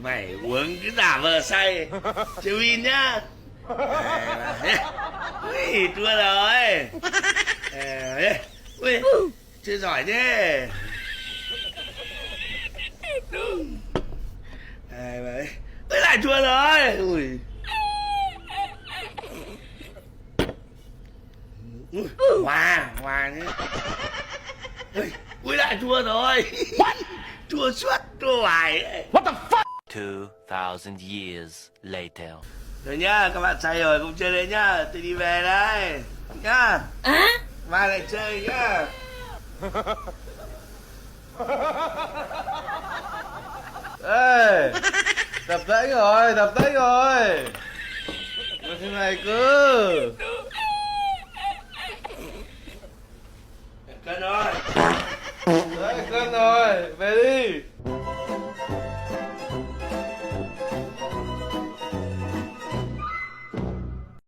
Mày uống cứ giả vờ say Chứ win nhá Ui, chua rồi Ui, chưa giỏi thế Ui, lại chua rồi Ui Hòa nhé Ui, lại chua rồi Chua suốt, chua hoài What the fuck? 2,000 years later. Rồi nhá, các bạn say rồi không chơi đấy nhá. Tôi đi về đây. Nhá. Mai lại chơi nhá. Ê, tập tễnh rồi. Mà thế này cứ. Cân rồi. Đấy, cân rồi, về đi.